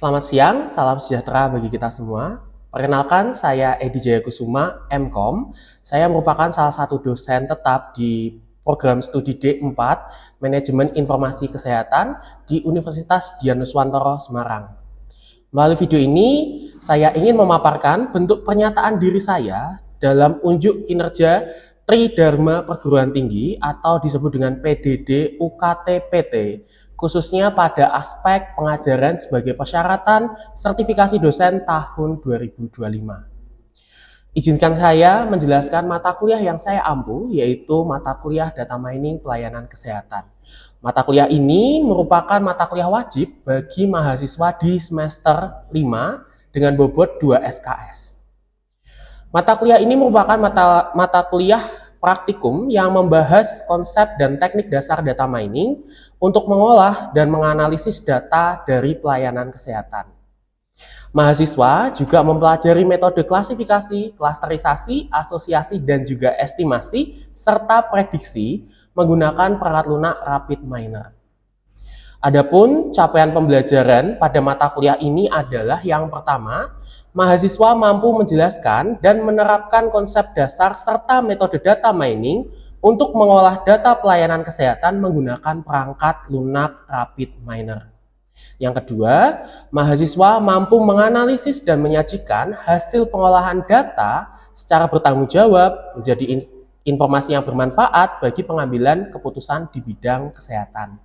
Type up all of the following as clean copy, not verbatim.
Selamat siang, salam sejahtera bagi kita semua. Perkenalkan, saya Edi Jayakusuma, MKom. Saya merupakan salah satu dosen tetap di program studi D4, Manajemen Informasi Kesehatan di Universitas Dianuswantoro, Semarang. Melalui video ini, saya ingin memaparkan bentuk pernyataan diri saya dalam unjuk kinerja Tridharma Perguruan Tinggi atau disebut dengan PDD UKT-PT, khususnya pada aspek pengajaran sebagai persyaratan sertifikasi dosen tahun 2025. Izinkan saya menjelaskan mata kuliah yang saya ampu, yaitu mata kuliah Data Mining Pelayanan Kesehatan. Mata kuliah ini merupakan mata kuliah wajib bagi mahasiswa di semester 5 dengan bobot 2 SKS. Mata kuliah ini merupakan mata kuliah praktikum yang membahas konsep dan teknik dasar data mining untuk mengolah dan menganalisis data dari pelayanan kesehatan. Mahasiswa juga mempelajari metode klasifikasi, klasterisasi, asosiasi, dan juga estimasi, serta prediksi menggunakan perangkat lunak Rapid Miner. Adapun capaian pembelajaran pada mata kuliah ini adalah yang pertama, mahasiswa mampu menjelaskan dan menerapkan konsep dasar serta metode data mining untuk mengolah data pelayanan kesehatan menggunakan perangkat lunak Rapid Miner. Yang kedua, mahasiswa mampu menganalisis dan menyajikan hasil pengolahan data secara bertanggung jawab menjadi informasi yang bermanfaat bagi pengambilan keputusan di bidang kesehatan.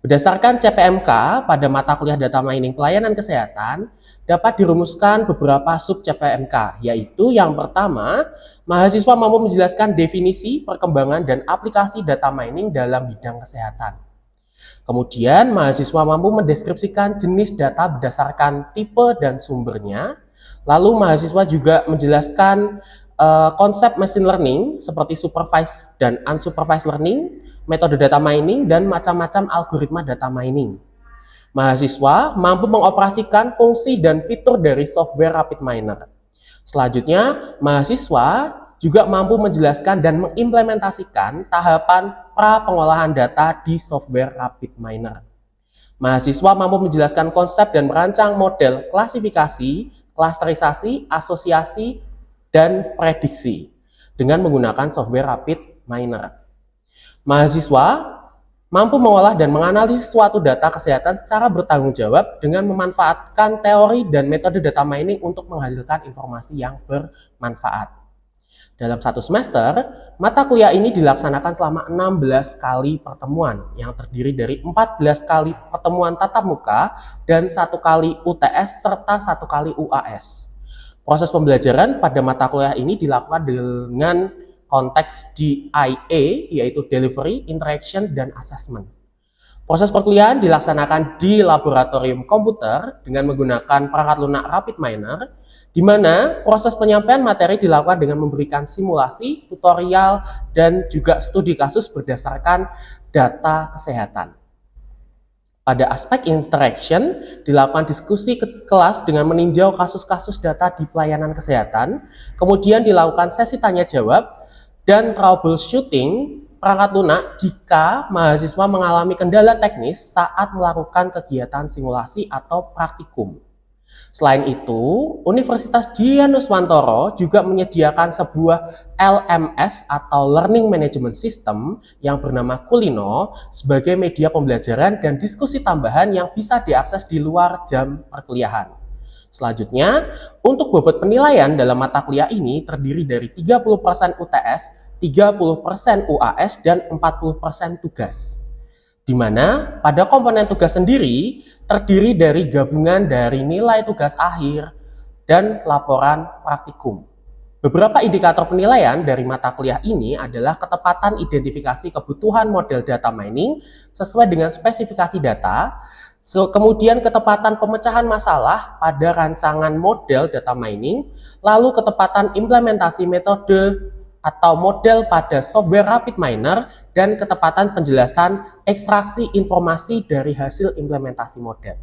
Berdasarkan CPMK pada mata kuliah Data Mining Pelayanan Kesehatan, dapat dirumuskan beberapa sub CPMK, yaitu yang pertama, mahasiswa mampu menjelaskan definisi, perkembangan, dan aplikasi data mining dalam bidang kesehatan. Kemudian, mahasiswa mampu mendeskripsikan jenis data berdasarkan tipe dan sumbernya. Lalu, mahasiswa juga menjelaskan konsep machine learning seperti supervised dan unsupervised learning, metode data mining, dan macam-macam algoritma data mining. Mahasiswa mampu mengoperasikan fungsi dan fitur dari software Rapid Miner. Selanjutnya, mahasiswa juga mampu menjelaskan dan mengimplementasikan tahapan pra-pengolahan data di software Rapid Miner. Mahasiswa mampu menjelaskan konsep dan merancang model klasifikasi, klasterisasi, asosiasi, dan prediksi dengan menggunakan software Rapid Miner. Mahasiswa mampu mengolah dan menganalisis suatu data kesehatan secara bertanggung jawab dengan memanfaatkan teori dan metode data mining untuk menghasilkan informasi yang bermanfaat. Dalam satu semester, mata kuliah ini dilaksanakan selama 16 kali pertemuan yang terdiri dari 14 kali pertemuan tatap muka dan 1 kali UTS serta 1 kali UAS. Proses pembelajaran pada mata kuliah ini dilakukan dengan konteks DIA, yaitu Delivery, Interaction, dan Assessment. Proses perkuliahan dilaksanakan di laboratorium komputer dengan menggunakan perangkat lunak Rapid Miner, di mana proses penyampaian materi dilakukan dengan memberikan simulasi, tutorial, dan juga studi kasus berdasarkan data kesehatan. Pada aspek interaction, dilakukan diskusi ke kelas dengan meninjau kasus-kasus data di pelayanan kesehatan, kemudian dilakukan sesi tanya-jawab, dan troubleshooting perangkat lunak jika mahasiswa mengalami kendala teknis saat melakukan kegiatan simulasi atau praktikum. Selain itu, Universitas Dianuswantoro juga menyediakan sebuah LMS atau Learning Management System yang bernama Kulino sebagai media pembelajaran dan diskusi tambahan yang bisa diakses di luar jam perkuliahan. Selanjutnya, untuk bobot penilaian dalam mata kuliah ini terdiri dari 30% UTS, 30% UAS, dan 40% tugas. Di mana pada komponen tugas sendiri terdiri dari gabungan dari nilai tugas akhir dan laporan praktikum. Beberapa indikator penilaian dari mata kuliah ini adalah ketepatan identifikasi kebutuhan model data mining sesuai dengan spesifikasi data, kemudian ketepatan pemecahan masalah pada rancangan model data mining, lalu ketepatan implementasi metode atau model pada software Rapid Miner, dan ketepatan penjelasan ekstraksi informasi dari hasil implementasi model.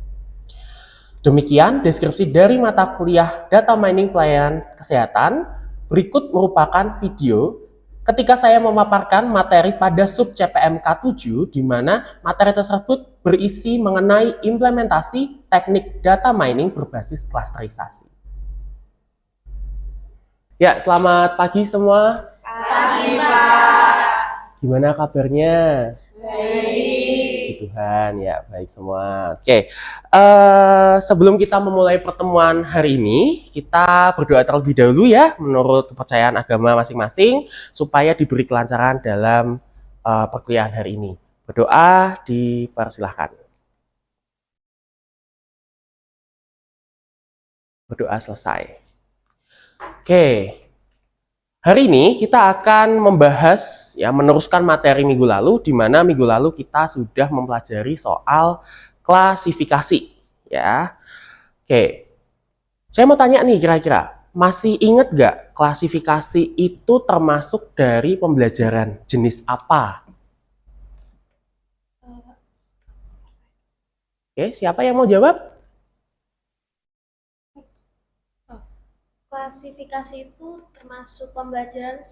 Demikian deskripsi dari mata kuliah Data Mining Pelayanan Kesehatan. Berikut merupakan video ketika saya memaparkan materi pada sub CPMK 7, di mana materi tersebut berisi mengenai implementasi teknik data mining berbasis klasterisasi. Ya, selamat pagi semua. Pagi, Pak. Gimana kabarnya? Baik. Puji Tuhan, ya baik semua. Oke, sebelum kita memulai pertemuan hari ini, kita berdoa terlebih dahulu ya, menurut kepercayaan agama masing-masing, supaya diberi kelancaran dalam perkuliahan hari ini. Berdoa dipersilahkan. Berdoa selesai. Oke, hari ini kita akan membahas, ya, meneruskan materi minggu lalu, di mana minggu lalu kita sudah mempelajari soal klasifikasi, ya. Oke, saya mau tanya nih, kira-kira masih ingat nggak klasifikasi itu termasuk dari pembelajaran jenis apa? Oke, siapa yang mau jawab? Klasifikasi itu termasuk pembelajaran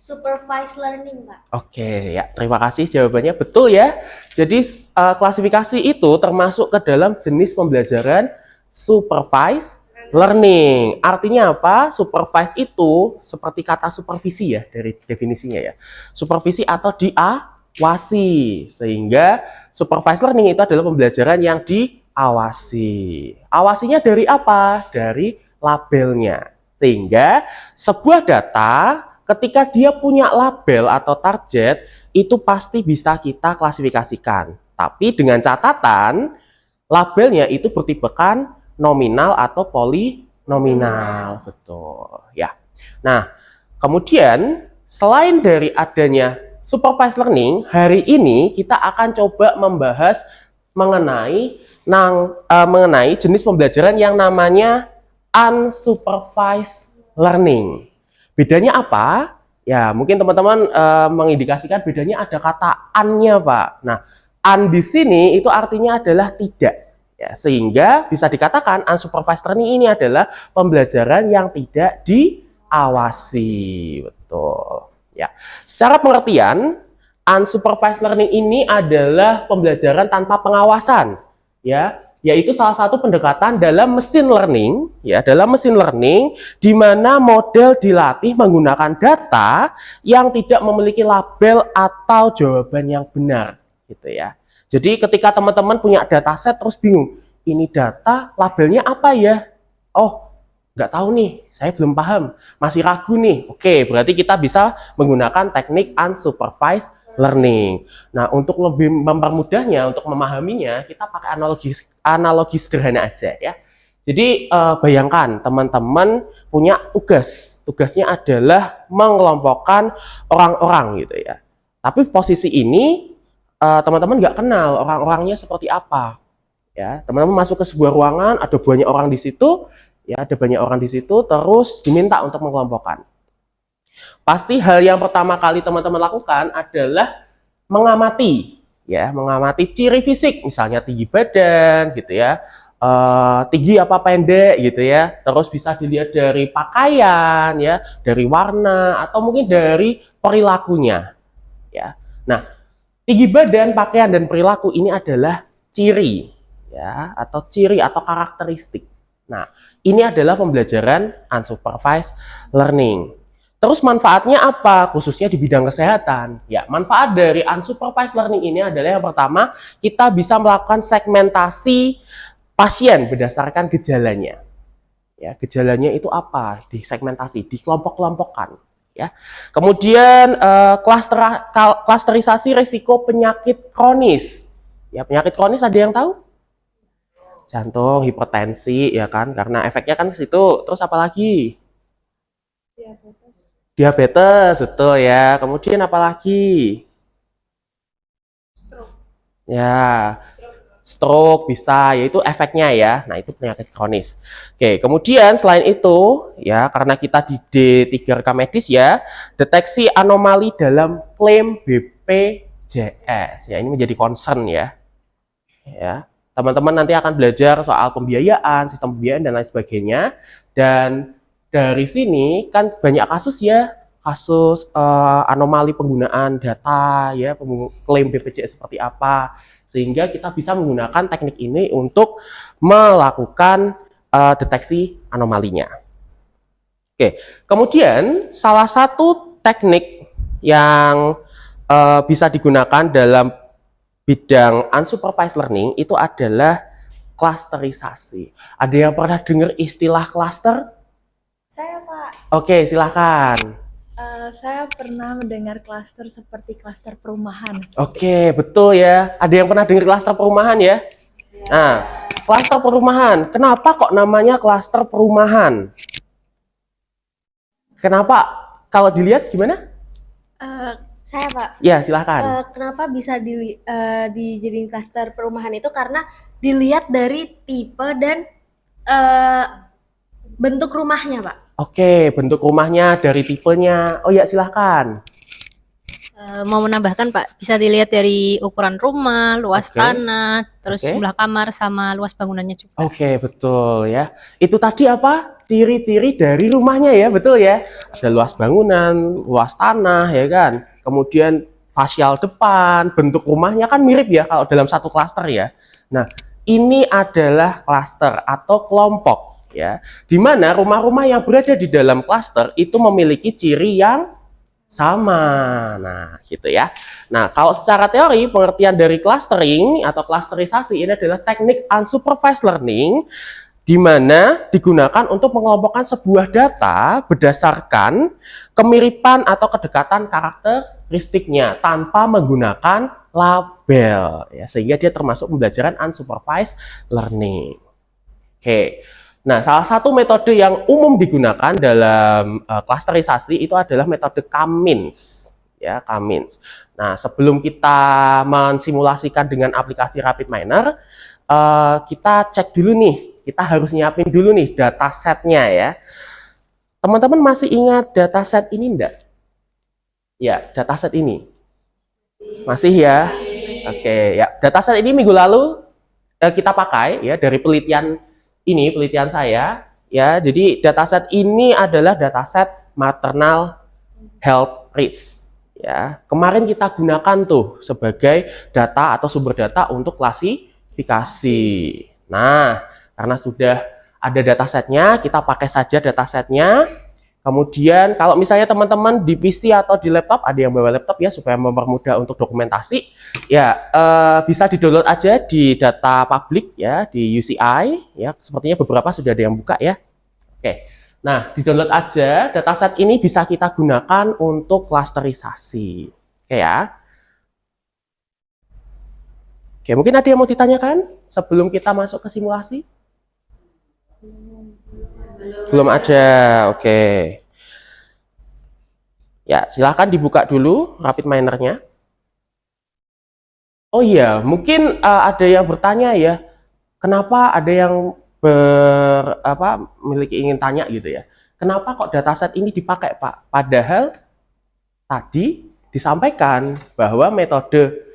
supervised learning, Pak. Oke, ya, terima kasih jawabannya betul ya. Jadi klasifikasi itu termasuk ke dalam jenis pembelajaran supervised learning. Artinya apa? Supervised itu seperti kata supervisi ya dari definisinya ya. Supervisi atau diawasi. Sehingga supervised learning itu adalah pembelajaran yang diawasi. Awasinya dari apa? Dari labelnya. Sehingga sebuah data ketika dia punya label atau target, itu pasti bisa kita klasifikasikan. Tapi dengan catatan, labelnya itu bertipekan nominal atau polinominal. Betul, ya. Nah, kemudian selain dari adanya supervised learning, hari ini kita akan coba membahas mengenai jenis pembelajaran yang namanya unsupervised learning. Bedanya apa? Ya, mungkin teman-teman mengindikasikan bedanya ada kata un-nya, Pak. Nah, un di sini itu artinya adalah tidak. Ya, sehingga bisa dikatakan unsupervised learning ini adalah pembelajaran yang tidak diawasi. Betul. Ya. Secara pengertian, unsupervised learning ini adalah pembelajaran tanpa pengawasan. Ya, yaitu salah satu pendekatan dalam mesin learning, ya, dalam mesin learning di mana model dilatih menggunakan data yang tidak memiliki label atau jawaban yang benar, gitu ya. Jadi ketika teman-teman punya dataset terus bingung, ini data labelnya apa ya? Oh, nggak tahu nih, saya belum paham, masih ragu nih. Oke, berarti kita bisa menggunakan teknik unsupervised learning. Nah, untuk lebih mempermudahnya, untuk memahaminya, kita pakai analogi sederhana aja ya. Jadi bayangkan teman-teman punya tugasnya adalah mengelompokkan orang-orang gitu ya. Tapi posisi ini teman-teman nggak kenal orang-orangnya seperti apa. Ya, teman-teman masuk ke sebuah ruangan, ada banyak orang di situ, ya, ada banyak orang di situ, terus diminta untuk mengelompokkan. Pasti hal yang pertama kali teman-teman lakukan adalah mengamati, ya, mengamati ciri fisik, misalnya tinggi badan, gitu ya, tinggi apa pendek, gitu ya. Terus bisa dilihat dari pakaian, ya, dari warna, atau mungkin dari perilakunya, ya. Nah, tinggi badan, pakaian, dan perilaku ini adalah ciri, ya, atau ciri atau karakteristik. Nah, ini adalah pembelajaran unsupervised learning. Terus manfaatnya apa? Khususnya di bidang kesehatan. Ya, manfaat dari unsupervised learning ini adalah yang pertama, kita bisa melakukan segmentasi pasien berdasarkan gejalanya. Ya, gejalanya itu apa? Disegmentasi, dikelompok-kelompokkan. Ya. Kemudian klasterisasi risiko penyakit kronis. Ya, penyakit kronis ada yang tahu? Jantung, hipertensi, ya kan? Karena efeknya kan ke situ. Terus apa lagi? Diabetes, betul ya. Kemudian apa lagi? Stroke. Ya, stroke bisa, yaitu efeknya ya. Nah, itu penyakit kronis. Oke, kemudian selain itu, ya, karena kita di D3 rekam medis ya, deteksi anomali dalam klaim BPJS. Ya, ini menjadi concern ya. Ya, teman-teman nanti akan belajar soal pembiayaan, sistem pembiayaan dan lain sebagainya. Dan dari sini kan banyak kasus ya, kasus anomali penggunaan data ya, klaim BPJS seperti apa. Sehingga kita bisa menggunakan teknik ini untuk melakukan deteksi anomalinya. Oke, kemudian salah satu teknik yang bisa digunakan dalam bidang unsupervised learning itu adalah klasterisasi. Ada yang pernah dengar istilah klaster? Saya, Pak. Oke, silahkan. Saya pernah mendengar klaster seperti klaster perumahan. Oke, betul ya. Ada yang pernah dengar klaster perumahan ya? Nah, klaster perumahan. Kenapa kok namanya klaster perumahan? Kenapa? Kalau dilihat gimana? Saya Pak, Ya, silahkan. kenapa bisa dijadiin klaster perumahan itu karena dilihat dari tipe dan bentuk rumahnya Pak. Oke, bentuk rumahnya dari tipenya. Oh ya, silahkan. Mau menambahkan Pak, bisa dilihat dari ukuran rumah, luas Oke. tanah, terus Oke. jumlah kamar sama luas bangunannya juga. Oke, betul ya. Itu tadi apa? Ciri-ciri dari rumahnya ya, betul ya. Ada luas bangunan, luas tanah ya kan. Kemudian fasial depan, bentuk rumahnya kan mirip ya kalau dalam satu klaster ya. Nah, ini adalah klaster atau kelompok ya. Di mana rumah-rumah yang berada di dalam klaster itu memiliki ciri yang sama. Nah, gitu ya. Nah, kalau secara teori, pengertian dari clustering atau clusterisasi ini adalah teknik unsupervised learning di mana digunakan untuk mengelompokkan sebuah data berdasarkan kemiripan atau kedekatan karakteristiknya tanpa menggunakan label ya, sehingga dia termasuk pembelajaran unsupervised learning. Oke. Nah, salah satu metode yang umum digunakan dalam klasterisasi itu adalah metode K-means. Ya, K-means. Nah, sebelum kita mensimulasikan dengan aplikasi RapidMiner, kita cek dulu nih. Kita harus nyiapin dulu nih datasetnya ya. Teman-teman masih ingat dataset ini enggak? Ya, dataset ini. Masih ya? Oke, ya. Dataset ini minggu lalu kita pakai ya dari penelitian saya ya. Jadi dataset ini adalah dataset maternal health risk ya. Kemarin kita gunakan tuh sebagai data atau sumber data untuk klasifikasi. Nah, karena sudah ada datasetnya, kita pakai saja datasetnya. Kemudian kalau misalnya teman-teman di PC atau di laptop, ada yang bawa laptop ya supaya mempermudah untuk dokumentasi, ya bisa di-download aja di data public ya di UCI ya. Sepertinya beberapa sudah ada yang buka ya. Oke. Nah, di-download aja dataset ini bisa kita gunakan untuk klasterisasi. Oke ya. Oke, mungkin ada yang mau ditanyakan sebelum kita masuk ke simulasi? Belum ada, oke. Ya, silahkan dibuka dulu RapidMiner-nya. Oh iya, mungkin ada yang bertanya ya, kenapa ada yang memiliki ingin tanya gitu ya. Kenapa kok dataset ini dipakai, Pak? Padahal tadi disampaikan bahwa metode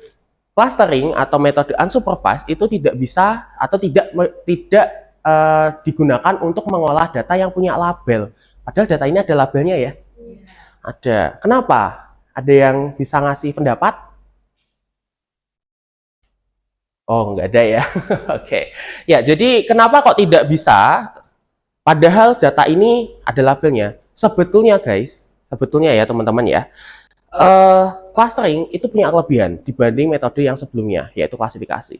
clustering atau metode unsupervised itu tidak bisa atau tidak digunakan untuk mengolah data yang punya label. Padahal data ini ada labelnya ya? Ada. Kenapa? Ada yang bisa ngasih pendapat? Oh, nggak ada ya? Oke. Ya, jadi kenapa kok tidak bisa? Padahal data ini ada labelnya. Sebetulnya guys, sebetulnya ya teman-teman ya, clustering itu punya kelebihan dibanding metode yang sebelumnya, yaitu klasifikasi.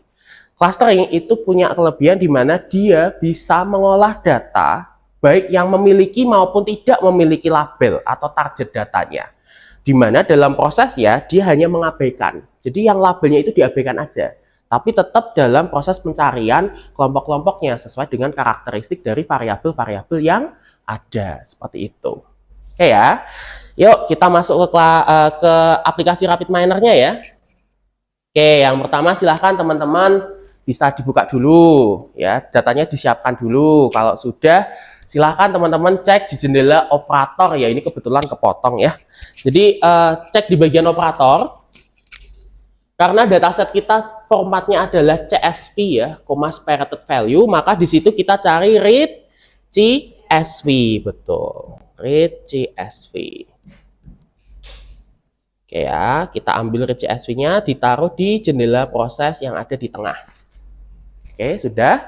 Clustering itu punya kelebihan di mana dia bisa mengolah data baik yang memiliki maupun tidak memiliki label atau target datanya. Di mana dalam proses ya dia hanya mengabaikan. Jadi yang labelnya itu diabaikan aja. Tapi tetap dalam proses pencarian kelompok-kelompoknya sesuai dengan karakteristik dari variabel-variabel yang ada. Seperti itu. Oke ya. Yuk kita masuk ke aplikasi RapidMiner-nya ya. Oke, yang pertama silahkan teman-teman bisa dibuka dulu ya, datanya disiapkan dulu. Kalau sudah, silahkan teman-teman cek di jendela operator ya. Ini kebetulan kepotong ya. Jadi cek di bagian operator. Karena dataset kita formatnya adalah CSV ya, comma separated value, maka di situ kita cari read CSV, betul. Read CSV. Oke Oke ya, kita ambil read CSV-nya, ditaruh di jendela proses yang ada di tengah. Oke, sudah?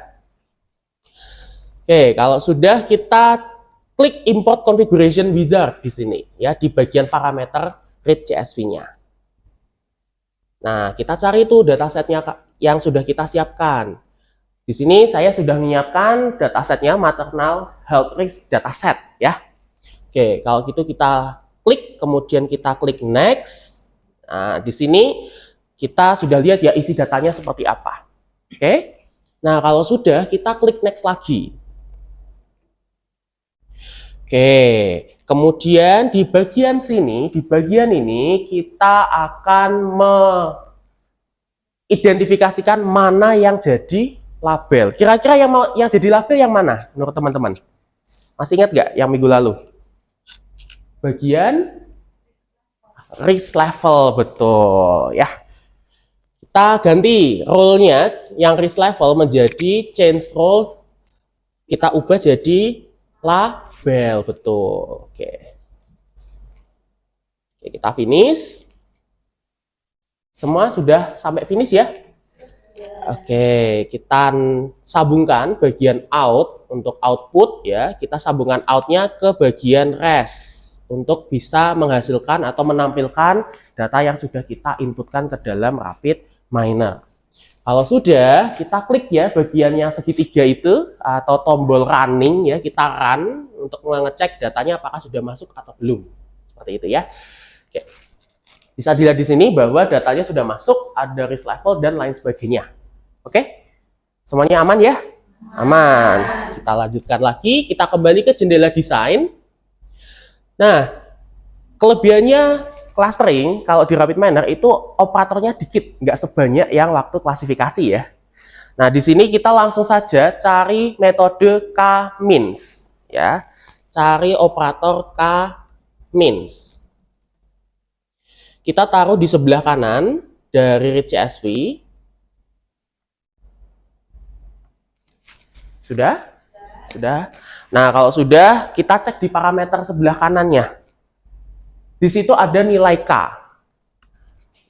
Oke, kalau sudah kita klik import configuration wizard di sini ya, di bagian parameter read CSV-nya. Nah, kita cari itu datasetnya yang sudah kita siapkan. Di sini saya sudah menyiapkan datasetnya maternal health risk dataset ya. Oke, kalau gitu kita klik, kemudian kita klik next. Nah, di sini kita sudah lihat ya isi datanya seperti apa. Oke. Nah, kalau sudah kita klik next lagi. Oke, kemudian di bagian sini, di bagian ini kita akan mengidentifikasikan mana yang jadi label. Kira-kira yang jadi label yang mana menurut teman-teman? Masih ingat nggak yang minggu lalu? Bagian risk level, betul ya. Kita ganti role-nya yang risk level menjadi change role, kita ubah jadi label, betul. Oke, kita finish. Semua sudah sampai finish ya. Oke, kita sambungkan bagian out untuk output ya. Kita sambungkan outnya ke bagian rest untuk bisa menghasilkan atau menampilkan data yang sudah kita inputkan ke dalam Rapid Miner. Kalau sudah, kita klik ya bagian yang segitiga itu atau tombol running ya, kita run untuk mengecek datanya apakah sudah masuk atau belum. Seperti itu ya. Oke. Bisa dilihat di sini bahwa datanya sudah masuk, ada risk level dan lain sebagainya. Oke? Semuanya aman ya? Aman. Kita lanjutkan lagi, kita kembali ke jendela desain. Nah, kelebihannya clustering kalau di Rapid Miner itu operatornya dikit, nggak sebanyak yang waktu klasifikasi ya. Nah, di sini kita langsung saja cari metode k-means ya. Cari operator k-means. Kita taruh di sebelah kanan dari read CSV. Sudah? Sudah. Nah, kalau sudah, kita cek di parameter sebelah kanannya. Di situ ada nilai K.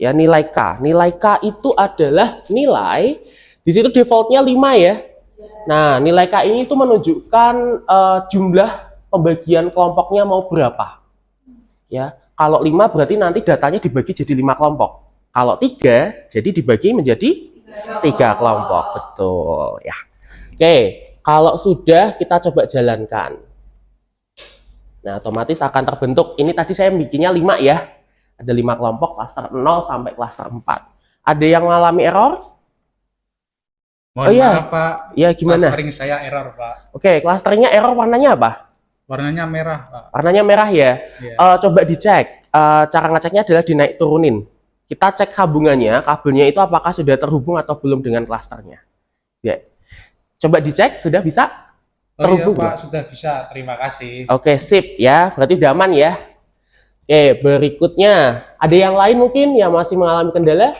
Ya, nilai K. Nilai K itu adalah nilai, di situ defaultnya 5 ya. Nah, nilai K ini itu menunjukkan jumlah pembagian kelompoknya mau berapa. Ya, kalau 5 berarti nanti datanya dibagi jadi 5 kelompok. Kalau 3, jadi dibagi menjadi 3 kelompok. Betul ya. Oke. Kalau sudah, kita coba jalankan. Nah, otomatis akan terbentuk. Ini tadi saya bikinnya 5 ya. Ada 5 kelompok, klaster 0 sampai klaster 4. Ada yang mengalami error? Mohon maaf, Pak. Ya, gimana? Clustering saya error, Pak. Oke, clusteringnya error warnanya apa? Warnanya merah, Pak. Warnanya merah ya? Yeah. Coba dicek. Cara ngeceknya adalah dinaik turunin. Kita cek sambungannya, kabelnya itu apakah sudah terhubung atau belum dengan klasternya. Ya. Coba dicek, sudah bisa? Oh iya, Terhubung Pak, ya? sudah bisa. Terima kasih. Oke, sip ya. Berarti udah aman ya. Oke, berikutnya. Ada yang lain mungkin yang masih mengalami kendala?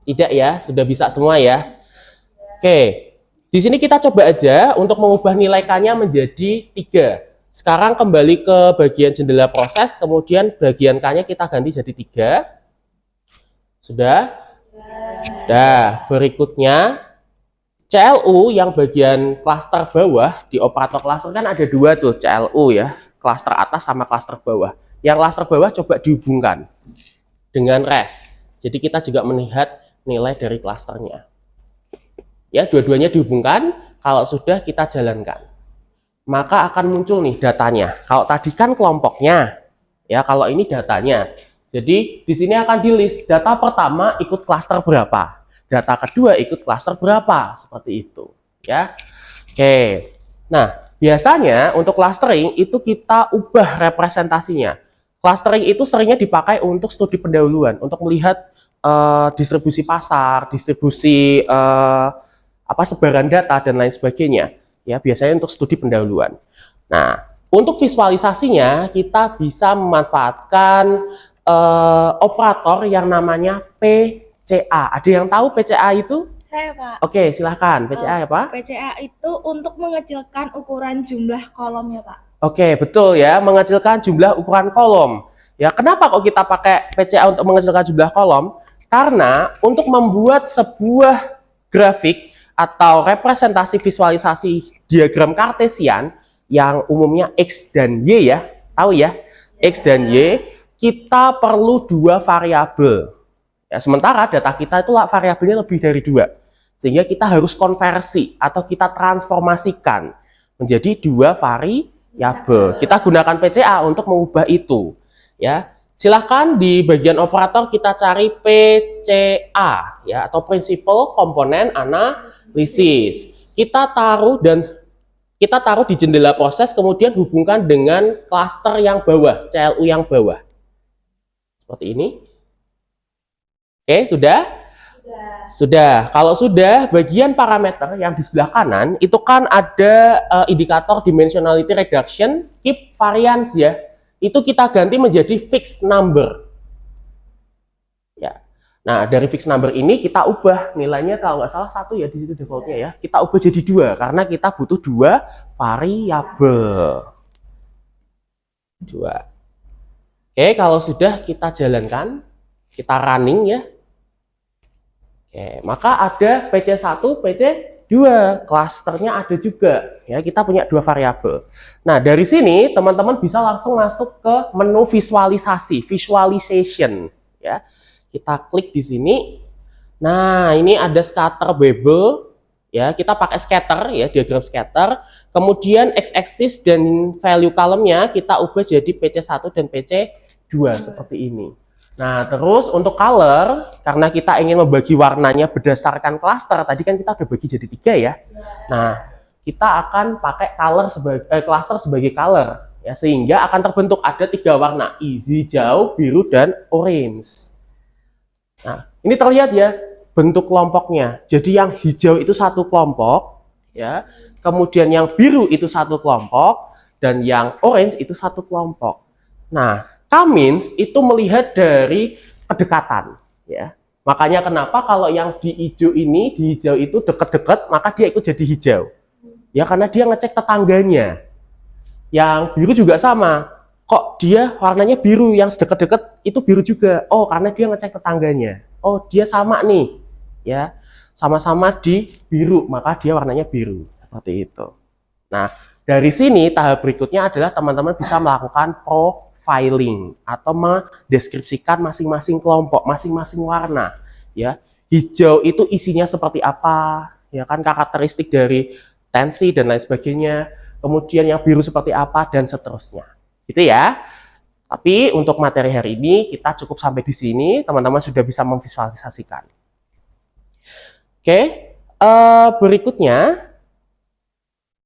Tidak ya, sudah bisa semua ya. Oke, di sini kita coba aja untuk mengubah nilai K-nya menjadi 3. Sekarang kembali ke bagian jendela proses, kemudian bagian K-nya kita ganti jadi 3. Sudah? Sudah. Berikutnya, CLU yang bagian klaster bawah, di operator klaster kan ada 2 tuh CLU ya, klaster atas sama klaster bawah. Yang klaster bawah coba dihubungkan dengan rest. Jadi kita juga melihat nilai dari klasternya. Ya, dua-duanya dihubungkan, kalau sudah kita jalankan. Maka akan muncul nih datanya. Kalau tadi kan kelompoknya, ya kalau ini datanya. Jadi di sini akan di list data pertama ikut klaster berapa. Data kedua ikut klaster berapa, seperti itu ya. Oke, nah biasanya untuk clustering itu kita ubah representasinya. Clustering itu seringnya dipakai untuk studi pendahuluan, untuk melihat distribusi pasar, distribusi sebaran data dan lain sebagainya ya, biasanya untuk studi pendahuluan. Nah, untuk visualisasinya kita bisa memanfaatkan operator yang namanya PCA. Ada yang tahu PCA itu? Saya, Pak. Oke, silahkan. PCA apa? PCA itu untuk mengecilkan ukuran jumlah kolomnya, Pak. Oke, betul ya. Mengecilkan jumlah ukuran kolom. Ya, kenapa kok kita pakai PCA untuk mengecilkan jumlah kolom? Karena untuk membuat sebuah grafik atau representasi visualisasi diagram kartesian yang umumnya X dan Y ya, tahu ya, X dan Y, kita perlu dua variabel. Ya, sementara data kita itu variabelnya lebih dari dua. Sehingga kita harus konversi atau kita transformasikan menjadi dua variabel. Kita gunakan PCA untuk mengubah itu. Ya, silahkan di bagian operator kita cari PCA ya, atau Principal Component Analysis. Kita taruh di jendela proses, kemudian hubungkan dengan klaster yang bawah, CLU yang bawah. Seperti ini. Oke, sudah? Sudah. Kalau sudah, bagian parameter yang di sebelah kanan itu kan ada indikator dimensionality reduction, keep variance ya. Itu kita ganti menjadi fixed number. Ya. Nah, dari fixed number ini kita ubah nilainya, kalau nggak salah 1 ya di situ defaultnya ya. Kita ubah jadi 2 karena kita butuh 2 variabel. 2. Oke, kalau sudah kita jalankan, kita running ya. Oke, maka ada PC1, PC2, klasternya ada juga. Ya, kita punya 2 variabel. Nah, dari sini teman-teman bisa langsung masuk ke menu visualisasi, visualization. Ya, kita klik di sini. Nah, ini ada scatter Babel. Ya, kita pakai scatter ya, diagram scatter. Kemudian x-axis dan value column-nya kita ubah jadi PC1 dan PC2 seperti ini. Nah, terus untuk color, karena kita ingin membagi warnanya berdasarkan klaster, tadi kan kita udah bagi jadi 3 ya. Nah, kita akan pakai color sebagai cluster sebagai color ya, sehingga akan terbentuk ada 3 warna, hijau, biru, dan orange. Nah, ini terlihat ya bentuk kelompoknya. Jadi yang hijau itu satu kelompok ya, kemudian yang biru itu satu kelompok, dan yang orange itu satu kelompok. Nah, Cummins itu melihat dari kedekatan, ya. Makanya kenapa kalau yang di hijau itu dekat-dekat, maka dia ikut jadi hijau. Ya, karena dia ngecek tetangganya. Yang biru juga sama. Kok dia warnanya biru, yang dekat-dekat itu biru juga. Oh, karena dia ngecek tetangganya. Oh, dia sama nih. Ya, sama-sama di biru, maka dia warnanya biru. Seperti itu. Nah, dari sini tahap berikutnya adalah teman-teman bisa melakukan profiling atau mendeskripsikan masing-masing kelompok, masing-masing warna. Ya, hijau itu isinya seperti apa, ya kan, karakteristik dari tensi dan lain sebagainya. Kemudian yang biru seperti apa dan seterusnya, gitu ya. Tapi untuk materi hari ini kita cukup sampai di sini. Teman-teman sudah bisa memvisualisasikan. Oke, berikutnya.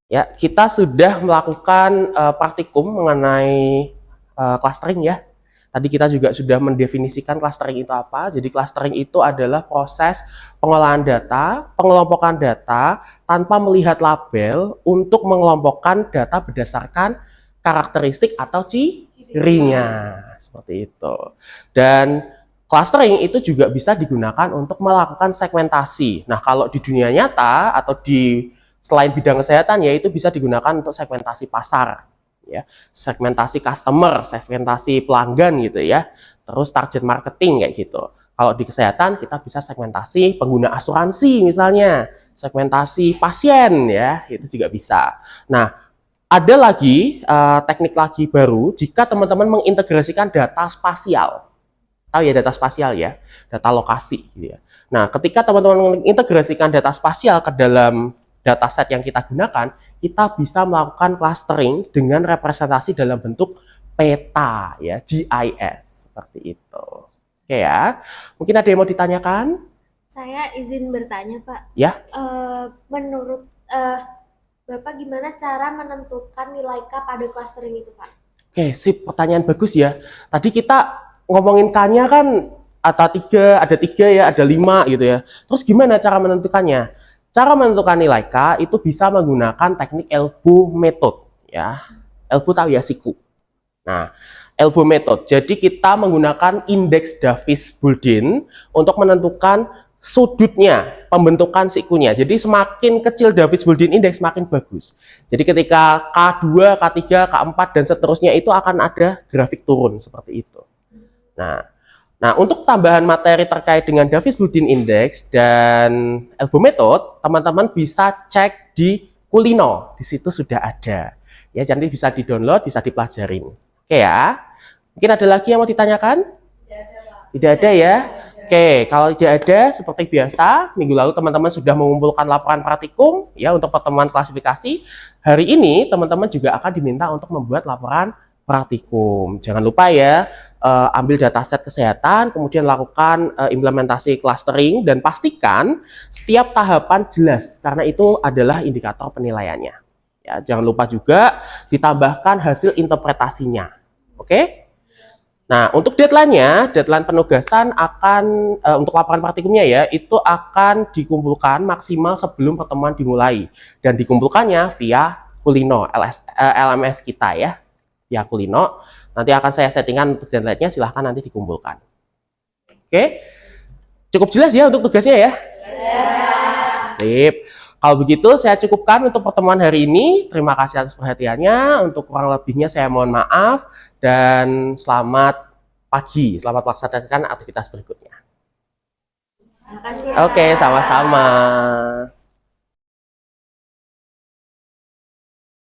Ya, kita sudah melakukan praktikum mengenai clustering ya. Tadi kita juga sudah mendefinisikan clustering itu apa. Jadi clustering itu adalah proses pengolahan data, pengelompokan data tanpa melihat label untuk mengelompokkan data berdasarkan karakteristik atau cirinya. Seperti itu. Dan clustering itu juga bisa digunakan untuk melakukan segmentasi. Nah, kalau di dunia nyata atau selain bidang kesehatan, yaitu bisa digunakan untuk segmentasi pasar, ya, segmentasi customer, segmentasi pelanggan gitu ya, terus target marketing kayak gitu. Kalau di kesehatan kita bisa segmentasi pengguna asuransi misalnya, segmentasi pasien ya, itu juga bisa. Nah, ada lagi teknik lagi baru jika teman-teman mengintegrasikan data spasial. Tahu ya data spasial ya, data lokasi gitu ya. Nah, ketika teman-teman mengintegrasikan data spasial ke dalam dataset yang kita gunakan, kita bisa melakukan clustering dengan representasi dalam bentuk peta ya, GIS seperti itu. Oke ya, mungkin ada yang mau ditanyakan? Saya izin bertanya, Pak. Ya. Menurut Bapak gimana cara menentukan nilai K pada clustering itu, Pak? Oke, sip, pertanyaan bagus ya. Tadi kita ngomongin K-nya kan ada 3 ya, ada 5 gitu ya. Terus gimana cara menentukannya? Cara menentukan nilai K itu bisa menggunakan teknik elbow method ya. Elbow tahu ya, siku. Nah, elbow method. Jadi kita menggunakan indeks Davis-Boolean untuk menentukan sudutnya, pembentukan sikunya. Jadi semakin kecil Davis-Bardeen Index semakin bagus. Jadi ketika K2, K3, K4 dan seterusnya itu akan ada grafik turun seperti itu. Nah, untuk tambahan materi terkait dengan Davis-Bardeen Index dan Elbow Method, teman-teman bisa cek di Kulino. Di situ sudah ada. Ya, jadi bisa di-download, bisa dipelajarin. Oke ya. Mungkin ada lagi yang mau ditanyakan? Tidak ada ya? Oke, kalau tidak ada, seperti biasa, minggu lalu teman-teman sudah mengumpulkan laporan praktikum ya untuk pertemuan klasifikasi. Hari ini teman-teman juga akan diminta untuk membuat laporan praktikum. Jangan lupa ya, ambil dataset kesehatan, kemudian lakukan implementasi clustering dan pastikan setiap tahapan jelas karena itu adalah indikator penilaiannya. Ya, jangan lupa juga ditambahkan hasil interpretasinya. Oke? Nah, untuk deadline-nya, deadline penugasan akan, untuk laporan praktikumnya ya, itu akan dikumpulkan maksimal sebelum pertemuan dimulai. Dan dikumpulkannya via Kulino, LMS kita ya, via Kulino. Nanti akan saya settingkan untuk deadline-nya, silahkan nanti dikumpulkan. Oke, cukup jelas ya untuk tugasnya ya? Sip. Kalau begitu, saya cukupkan untuk pertemuan hari ini. Terima kasih atas perhatiannya. Untuk kurang lebihnya saya mohon maaf. Dan selamat pagi. Selamat melaksanakan aktivitas berikutnya. Terima kasih. Oke, sama-sama.